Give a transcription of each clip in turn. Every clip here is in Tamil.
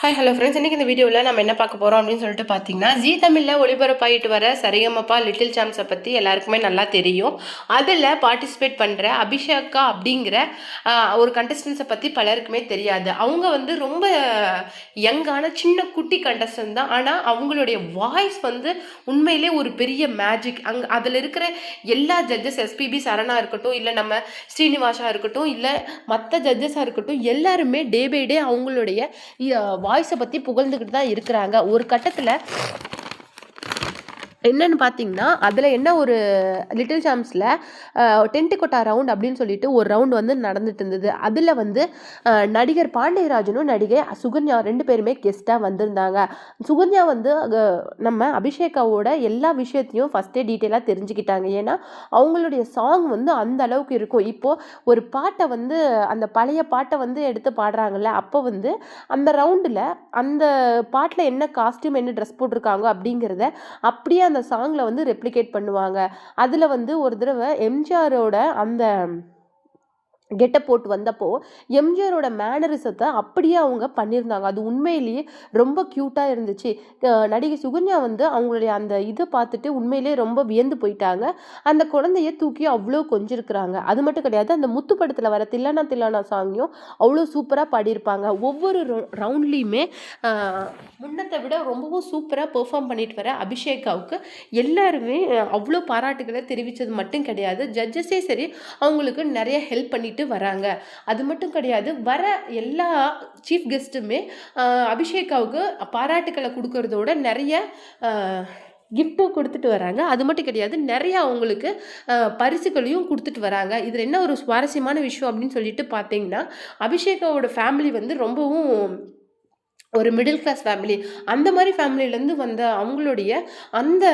ஹாய் ஹலோ ஃப்ரெண்ட்ஸ், இன்றைக்கி இந்த வீடியோவில் நம்ம என்ன பார்க்க போகிறோம் அப்படின்னு சொல்லிட்டு பார்த்தீங்கன்னா, ஜீ தமிழில் ஒளிபரப்பாயிட்டு வர சரிகமப்பா லிட்டில் சாம்ஸை பற்றி எல்லாருக்குமே நல்லா தெரியும். அதில் பார்ட்டிசிபேட் பண்ணுற அபிஷேகா அப்படிங்கிற ஒரு கண்டஸ்டன்ஸை பற்றி பலருக்குமே தெரியாது. அவங்க வந்து ரொம்ப யங்கான சின்ன குட்டி கண்டஸ்டன்ட் தான். ஆனால் அவங்களுடைய வாய்ஸ் வந்து உண்மையிலே ஒரு பெரிய மேஜிக். அதில் இருக்கிற எல்லா ஜட்ஜஸ், எஸ்பிபி சரணா இருக்கட்டும், இல்லை நம்ம ஸ்ரீனிவாசா இருக்கட்டும், இல்லை மற்ற ஜட்ஜஸாக இருக்கட்டும், எல்லாருமே டே பை டே அவங்களுடைய வாய்ஸை பற்றி புகழ்ந்துக்கிட்டு தான் இருக்கிறாங்க. ஒரு கட்டத்தில் என்னன்னு பார்த்தீங்கன்னா, அதில் என்ன ஒரு லிட்டில் சாம்ஸில் டென்ட் கொட்டா ரவுண்ட் அப்படின்னு சொல்லிட்டு ஒரு ரவுண்ட் வந்து நடந்துட்டு இருந்தது. அதில் வந்து நடிகர் பாண்டியராஜனும் நடிகை சுகன்யா 2 பேருமே கெஸ்ட்டாக வந்திருந்தாங்க. சுகன்யா வந்து நம்ம அபிஷேகாவோட எல்லா விஷயத்தையும் ஃபஸ்ட்டே டீட்டெயிலாக தெரிஞ்சுக்கிட்டாங்க. ஏன்னா அவங்களுடைய சாங் வந்து அந்த அளவுக்கு இருக்கும். இப்போது ஒரு பாட்டை வந்து அந்த பழைய பாட்டை வந்து எடுத்து பாடுறாங்கல்ல, அப்போ வந்து அந்த ரவுண்டில் அந்த பாட்டில் என்ன காஸ்டியூம், என்ன ட்ரெஸ் போட்டிருக்காங்க அப்படிங்கிறத அப்படியே அந்த சாங்ல வந்து ரெப்ளிகேட் பண்ணுவாங்க. அதுல வந்து ஒரு தடவை எம்ஜிஆரோட அந்த கெட்டப் போட்டு வந்தப்போ எம்ஜிஆரோட மேனரிசத்தை அப்படியே அவங்க பண்ணியிருந்தாங்க. அது உண்மையிலேயே ரொம்ப க்யூட்டாக இருந்துச்சு. நடிகை சுகன்யா வந்து அவங்களுடைய அந்த இதை பார்த்துட்டு உண்மையிலேயே ரொம்ப வியந்து போயிட்டாங்க. அந்த குழந்தைய தூக்கி அவ்வளோ கொஞ்சிருக்கிறாங்க. அது மட்டும் கிடையாது, அந்த முத்து படத்தில் வர தில்லானா தில்லானா சாங்கையும் அவ்வளோ சூப்பராக பாடியிருப்பாங்க. ஒவ்வொரு ரவுண்ட்லேயுமே முன்னத்தை விட ரொம்பவும் சூப்பராக பெர்ஃபார்ம் பண்ணிட்டு வர அபிஷேகாவுக்கு எல்லாருமே அவ்வளோ பாராட்டுகளை தெரிவித்தது மட்டும் கிடையாது, ஜட்ஜஸே சரி அவங்களுக்கு நிறைய ஹெல்ப் பண்ணிட்டு வராங்க. அது மட்டும் கிடையாது, வர எல்லா சீஃப் கெஸ்ட்டுமே அபிஷேகாவுக்கு பாராட்டுக்களை கொடுக்கறதோட நிறைய கிஃப்ட்டும் கொடுத்துட்டு வராங்க. அது மட்டும் கிடையாது, நிறைய அவங்களுக்கு பரிசுகளையும் கொடுத்துட்டு வராங்க. இதில் என்ன ஒரு சுவாரஸ்யமான விஷயம் அப்படின்னு சொல்லிட்டு பார்த்தீங்கன்னா, அபிஷேகாவோட ஃபேமிலி வந்து ரொம்பவும் ஒரு மிடில் கிளாஸ் ஃபேமிலி. அந்த மாதிரி ஃபேமிலியிலேருந்து வந்த அவங்களுடைய அந்த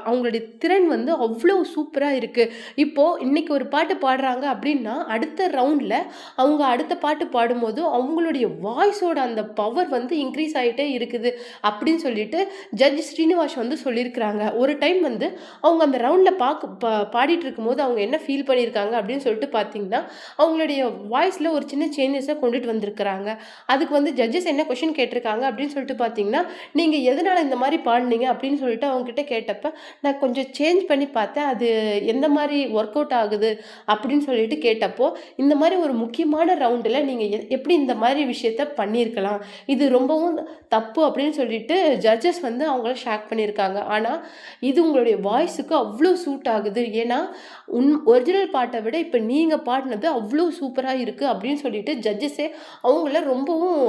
அவங்களுடைய திறன் வந்து அவ்வளோ சூப்பராக இருக்குது. இப்போது இன்றைக்கி ஒரு பாட்டு பாடுறாங்க அப்படின்னா, அடுத்த ரவுண்டில் அவங்க அடுத்த பாட்டு பாடும்போது அவங்களுடைய வாய்ஸோட அந்த பவர் வந்து இன்க்ரீஸ் ஆகிட்டே இருக்குது அப்படின்னு சொல்லிட்டு ஜட்ஜ் ஸ்ரீனிவாஸ் வந்து சொல்லியிருக்கிறாங்க. ஒரு டைம் வந்து அவங்க அந்த ரவுண்டில் பாடிட்டு இருக்கும்போது அவங்க என்ன ஃபீல் பண்ணியிருக்காங்க அப்படின்னு சொல்லிட்டு பார்த்தீங்கன்னா, அவங்களுடைய வாய்ஸில் ஒரு சின்ன சேஞ்சஸை கொண்டுட்டு வந்திருக்கிறாங்க. அதுக்கு வந்து ஜட்ஜஸ் என்ன கொஷின் கேட்டிருக்காங்க அப்படின்னு சொல்லிட்டு பார்த்தீங்கன்னா, நீங்கள் எதனால் இந்த மாதிரி பாடினீங்க அப்படின்னு சொல்லிட்டு அவங்ககிட்ட கேட்ட நான் கொஞ்சம் சேஞ்ச் பண்ணி பார்த்தேன், அது எந்த மாதிரி ஒர்க் அவுட் ஆகுது அப்படின்னு சொல்லிட்டு கேட்டப்போ, இந்த மாதிரி ஒரு முக்கியமான ரவுண்டில் நீங்கள் எப்படி இந்த மாதிரி விஷயத்த பண்ணியிருக்கலாம், இது ரொம்பவும் தப்பு அப்படின்னு சொல்லிட்டு ஜட்ஜஸ் வந்து அவங்கள ஷேக் பண்ணியிருக்காங்க. ஆனால் இது உங்களுடைய வாய்ஸுக்கு அவ்வளோ சூட் ஆகுது. ஏன்னா ஒரிஜினல் பாட்டை விட இப்போ நீங்கள் பாடினது அவ்வளோ சூப்பராக இருக்குது அப்படின்னு சொல்லிட்டு ஜட்ஜஸே அவங்கள ரொம்பவும்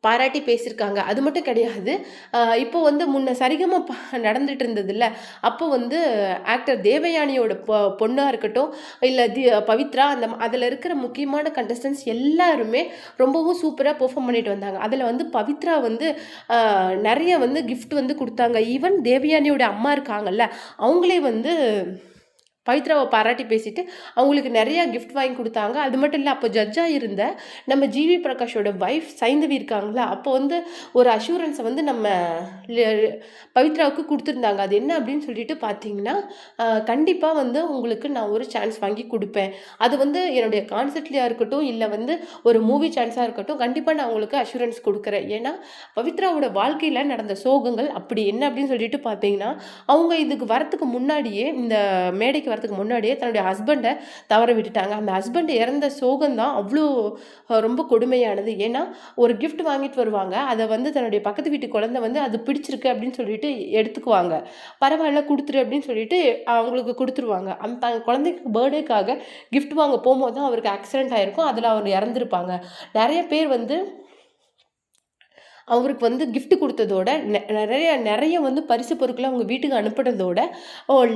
பாராட்டி பேசியிருக்காங்க. அது மட்டும் கிடையாது, இப்போ வந்து முன்ன சரிகம நடந்துட்டு இருந்ததில்ல, அப்போ வந்து ஆக்டர் தேவயானியோட பொண்ணாக இருக்கட்டும், இல்லை பவித்ரா, அதில் இருக்கிற முக்கியமான கண்டஸ்டன்ஸ் எல்லாருமே ரொம்பவும் சூப்பராக பெர்ஃபார்ம் பண்ணிட்டு வந்தாங்க. அதில் வந்து பவித்ரா வந்து நிறைய வந்து கிஃப்ட் வந்து கொடுத்தாங்க. ஈவன் தேவயானியோட அம்மா இருக்காங்கல்ல, அவங்களே வந்து பவித்ராவை பாராட்டி பேசிட்டு அவங்களுக்கு நிறையா கிஃப்ட் வாங்கி கொடுத்தாங்க. அது மட்டும் இல்லை, அப்போ ஜட்ஜாக இருந்த நம்ம ஜிவி பிரகாஷோட ஒய்ஃப் சைந்தவி இருக்காங்களா, அப்போ வந்து ஒரு அஷூரன்ஸை வந்து நம்ம பவித்ராவுக்கு கொடுத்துருந்தாங்க. அது என்ன அப்படின்னு சொல்லிட்டு பார்த்தீங்கன்னா, கண்டிப்பாக வந்து உங்களுக்கு நான் ஒரு சான்ஸ் வாங்கி கொடுப்பேன், அது வந்து என்னுடைய கான்செர்ட்லையாக இருக்கட்டும், இல்லை வந்து ஒரு மூவி சான்ஸாக இருக்கட்டும், கண்டிப்பாக நான் உங்களுக்கு அஷூரன்ஸ் கொடுக்குறேன். ஏன்னா பவித்ராவோட வாழ்க்கையில் நடந்த சோகங்கள் அப்படி என்ன அப்படின்னு சொல்லிட்டு பார்த்தீங்கன்னா, அவங்க இதுக்கு வரத்துக்கு முன்னாடியே, இந்த மேடைக்கு வரதுக்கு முன்னாடியே தன்னுடைய ஹஸ்பண்டை தவற விட்டுட்டாங்க. அந்த ஹஸ்பண்ட் இறந்த சோகம் தான் அவ்வளோ ரொம்ப கொடுமையானது. ஏன்னா ஒரு கிஃப்ட் வாங்கிட்டு வருவாங்க, அதை வந்து தன்னுடைய பக்கத்து வீட்டு குழந்தை வந்து அது பிடிச்சிருக்கு அப்படின்னு சொல்லிட்டு எடுத்துக்குவாங்க. பரவாயில்ல கொடுத்துரு அப்படின்னு சொல்லிட்டு அவங்களுக்கு கொடுத்துருவாங்க. அந்த குழந்தைக்கு பர்த்டேக்காக கிஃப்ட் வாங்க போகும்போது தான் அவருக்கு ஆக்சிடென்ட் ஆகிருக்கும். அதில் அவர் இறந்துருப்பாங்க. நிறைய பேர் வந்து அவருக்கு வந்து கிஃப்ட் கொடுத்ததோட நிறைய வந்து பரிசு பொருட்களை அவங்க வீட்டுக்கு அனுப்புனதோட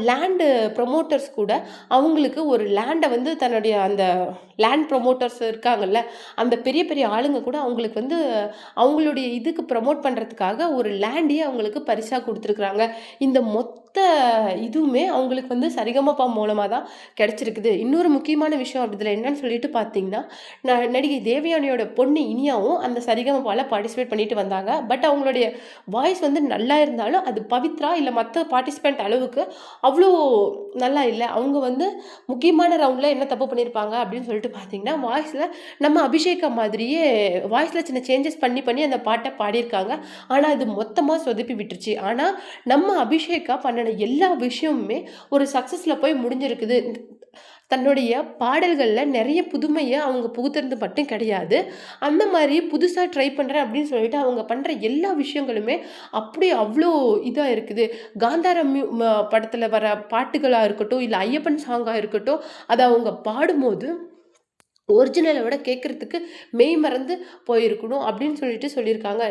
லேண்டு ப்ரொமோட்டர்ஸ் கூட அவங்களுக்கு ஒரு லேண்டை வந்து தன்னுடைய அந்த லேண்ட் ப்ரொமோட்டர்ஸ் இருக்காங்கல்ல, அந்த பெரிய பெரிய ஆளுங்க கூட அவங்களுக்கு வந்து அவங்களுடைய இதுக்கு ப்ரமோட் பண்ணுறதுக்காக ஒரு லேண்டையே அவங்களுக்கு பரிசாக கொடுத்துருக்குறாங்க. இந்த மொத்த இதுவுமே அவங்களுக்கு வந்து சரிகமபா மூலமா தான் கிடைச்சிருக்குது. இன்னொரு முக்கியமான விஷயம் இதில என்னன்னு சொல்லிட்டு பார்த்தீங்கன்னா, நடிகை தேவயானியோட பொண்ணு இனியாவும் அந்த சரிகமபால பார்ட்டிசிபேட் பண்ணிட்டு வந்தாங்க. பட் அவங்களுடைய வாய்ஸ் வந்து நல்லா இருந்தாலும், அது பவித்ரா இல்ல மத்த பார்ட்டிசிபென்ட் அளவுக்கு அவ்ளோ நல்லா இல்ல. அவங்க வந்து முக்கியமான ரவுண்ட்ல என்ன தப்பு பண்ணியிருப்பாங்க அப்படின்னு சொல்லிட்டு பார்த்தீங்கன்னா, வாய்ஸ்ல நம்ம அபிஷேகா மாதிரியே வாய்ஸ்ல சின்ன சேஞ்சஸ் பண்ணி பண்ணி அந்த பாட்ட பாடியிருக்காங்க. ஆனா, அது மொத்தமா சொதப்பி விட்டுருச்சு. ஆனா, நம்ம அபிஷேகா பண்ணுன எல்லா விஷயமுமே ஒரு சக்சஸ்ல போய் முடிஞ்சிருக்குது. தன்னுடைய பாடல்கள்ல நெறைய புதுமைய அவங்க புகுத்துறது மட்டும் கிடையாது. அந்த மாரி புதுசா ட்ரை பண்றேன் அப்படின்னு சொல்லிட்டு அவங்க பண்ற எல்லா விஷயங்களுமே அப்படியே அவ்ளோ இதா இருக்குது. காந்தாரம் படத்துல வர பாட்டுகளா இருக்கட்டும், இல்ல ஐயப்பன் சாங்கா இருக்கட்டும், அத அவங்க பாடும்போது ஒரிஜினல விட கேட்கறதுக்கு மெய் மறந்து போயிருக்கணும் அப்படின்னு சொல்லிட்டு சொல்லியிருக்காங்க.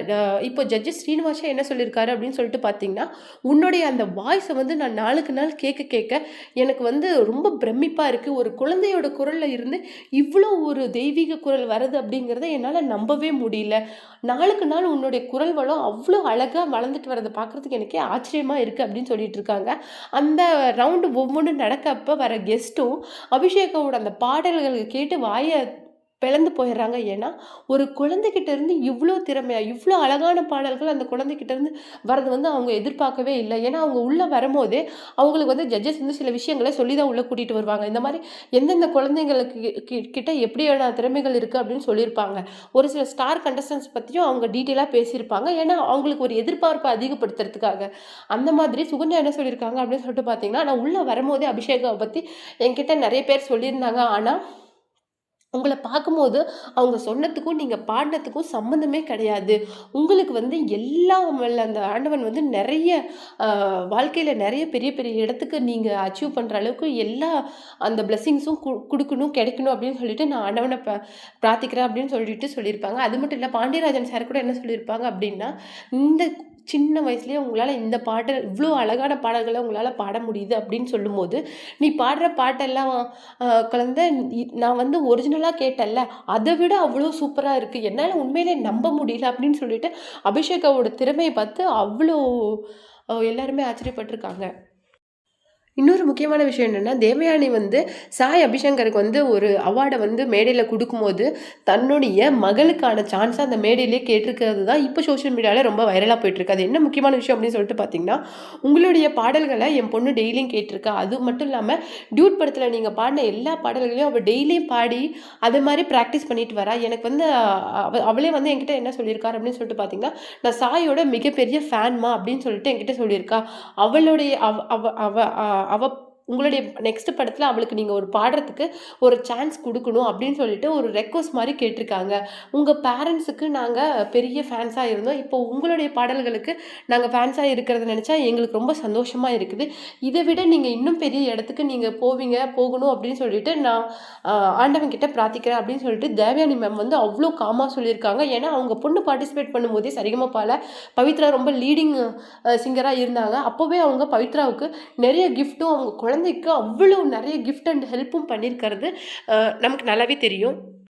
இப்போ ஜட்ஜஸ் ஸ்ரீனிவாசா என்ன சொல்லியிருக்காரு அப்படின்னு சொல்லிட்டு பார்த்தீங்கன்னா, "உன்னுடைய அந்த வாய்ஸ வந்து நான் நாளுக்கு நாள் கேட்க கேட்க எனக்கு வந்து ரொம்ப பிரமிப்பா இருக்கு. ஒரு குழந்தையோட குரல்ல இருந்து இவ்ளோ ஒரு தெய்வீக குரல் வருது அப்படிங்கிறத என்னால நம்பவே முடியல. நாளுக்கு நாள் உன்னுடைய குரல் வளம் அவ்ளோ அழகா வளர்ந்துட்டு வரத பார்க்கறதுக்கு எனக்கே ஆச்சரியமா இருக்கு" அப்படின்னு சொல்லிட்டு இருக்காங்க. அந்த ரவுண்டு ஒவ்வொன்னும் நடக்கப்ப வர கெஸ்ட்டும் அபிஷேகாவோட அந்த பாடல்கள் கேட்டு வாய பிளந்து போயிடுறாங்க. ஏன்னா, ஒரு குழந்தைகிட்ட இருந்து இவ்ளோ திறமையா, இவ்ளோ அழகான பாடல்கள் அந்த குழந்தைகிட்ட இருந்து வரது வந்து அவங்க எதிர்பார்க்கவே இல்ல. ஏன்னா, அவங்க உள்ள வரும்போதே, அவங்களுக்கு வந்து ஜட்ஜஸ் வந்து சில விஷயங்கள சொல்லி தான் உள்ள கூட்டிட்டு வருவாங்க. இந்த மாரி எந்தெந்த குழந்தைங்களுக்கு கிட்ட எப்படியான திறமைகள் இருக்கு அப்படின்னு சொல்லியிருப்பாங்க. ஒரு சில ஸ்டார் கண்டஸ்டன்ட்ஸ் பத்தியும் அவங்க டீட்டெயிலா பேசியிருப்பாங்க. ஏன்னா, அவங்களுக்கு ஒரு எதிர்பார்ப்ப அதிகப்படுத்துறதுக்காக. அந்த மாதிரி சுகன்யா என்ன சொல்லியிருக்காங்க அப்படின்னு சொல்லிட்டு பார்த்தீங்கன்னா, நான் உள்ள வரும்போதே அபிஷேகாவ பத்தி என்கிட்ட நெறைய பேர் சொல்லியிருந்தாங்க. ஆனா உங்கள பார்க்கும்போது, அவங்க சொன்னதுக்கும், நீங்க பாடுனதுக்கும் சம்மந்தமே கிடையாது. உங்களுக்கு வந்து எல்லாம் வல்ல அந்த ஆண்டவன் வந்து நெறைய அ வாழ்க்கையில நெறைய பெரிய, பெரிய இடத்துக்கு நீங்க அச்சீவ் பண்ற அளவுக்கு எல்லா அந்த பிளெஸ்ஸிங்ஸும் குடுக்கணும், கிடைக்கணும் அப்படின்னு சொல்லிட்டு நான் ஆண்டவன பிரார்த்திக்கிறேன் அப்படின்னு சொல்லிட்டு சொல்லியிருப்பாங்க. அது மட்டும் இல்ல பாண்டியராஜன் சார் கூட என்ன சொல்லியிருப்பாங்க அப்படின்னா, இந்த சின்ன வயசுலயே உங்களால இந்த பாட்டு இவ்ளோ அழகான பாடல்கள உங்களால பாட முடியுது அப்படின்னு சொல்லும்போது, நீ பாடுற பாட்டெல்லாம் குழந்த நான் வந்து ஒரிஜினலா கேட்டேன்ல, அத விட அவ்ளோ சூப்பரா இருக்கு. என்னால உண்மையிலே நம்ப முடியல அப்படின்னு சொல்லிட்டு, அபிஷேகாவோட திறமைய பார்த்து அவ்ளோ எல்லாருமே ஆச்சரியப்பட்டுருக்காங்க. இன்னொரு முக்கியமான விஷயம் என்னன்னா, தேவயானி வந்து சாய் அபிஷங்கருக்கு வந்து ஒரு அவார்ட வந்து மேடையில குடுக்கும்போது, தன்னுடைய மகளுக்கான சான்ஸ அந்த மேடையிலேயே கேட்டிருக்கிறது தான் இப்ப சோசியல் மீடியால ரொம்ப வைரலா போயிட்டுருக்கு. அது என்ன முக்கியமான விஷயம் அப்படின்னு சொல்லிட்டு பார்த்தீங்கன்னா, உங்களுடைய பாடல்கள என் பொண்ணு டெய்லியும் கேட்டுருக்கா. அது மட்டும் இல்லாம டியூட் படத்துல நீங்க பாடின எல்லா பாடல்களையும் அவ டெய்லியும் பாடி, அது மாரி பிராக்டிஸ் பண்ணிட்டு வரா. எனக்கு வந்து அவளே வந்து என்கிட்ட என்ன சொல்லியிருக்காரு அப்படின்னு சொல்லிட்டு பார்த்தீங்கன்னா, "நான் சாயோட மிகப்பெரிய ஃபேன்மா" அப்படின்னு சொல்லிட்டு என்கிட்ட சொல்லியிருக்கா. அவளுடைய அவ அவ அவ அ அவ உங்களுடைய நெக்ஸ்ட் படத்துல அவளுக்கு நீங்க ஒரு பாடுறதுக்கு ஒரு சான்ஸ் குடுக்கணும் அப்படின்னு சொல்லிட்டு ஒரு ரெக்வெஸ்ட் மாரி கேட்டிருக்காங்க. உங்க பேரண்ட்ஸுக்கு நாங்க பெரிய ஃபேன்ஸா இருந்தோம். இப்போ உங்களுடைய பாடல்களுக்கு நாங்க ஃபேன்ஸா இருக்கிறத நெனச்சா எங்களுக்கு ரொம்ப சந்தோஷமா இருக்குது. இத விட நீங்க இன்னும் பெரிய இடத்துக்கு நீங்க போகணும் அப்படின்னு சொல்லிட்டு நான் ஆண்டவன் கிட்ட பிரார்த்திக்கிறேன் அப்படின்னு சொல்லிட்டு தேவயானி மேம் வந்து அவ்ளோ காமா சொல்லியிருக்காங்க. ஏன்னா அவங்க பொண்ணு பார்ட்டிசிபேட் பண்ணும்போதே சரிகமபால பவித்ரா ரொம்ப லீடிங் சிங்கரா இருந்தாங்க. அப்பவே அவங்க பவித்ராவுக்கு நெறைய கிஃப்ட்டும் அவங்க குழந்தைக்கு அவ்வளோ நெறைய கிஃப்ட் அண்ட் ஹெல்ப்பும் பண்ணியிருக்கிறது நமக்கு நல்லாவே தெரியும்.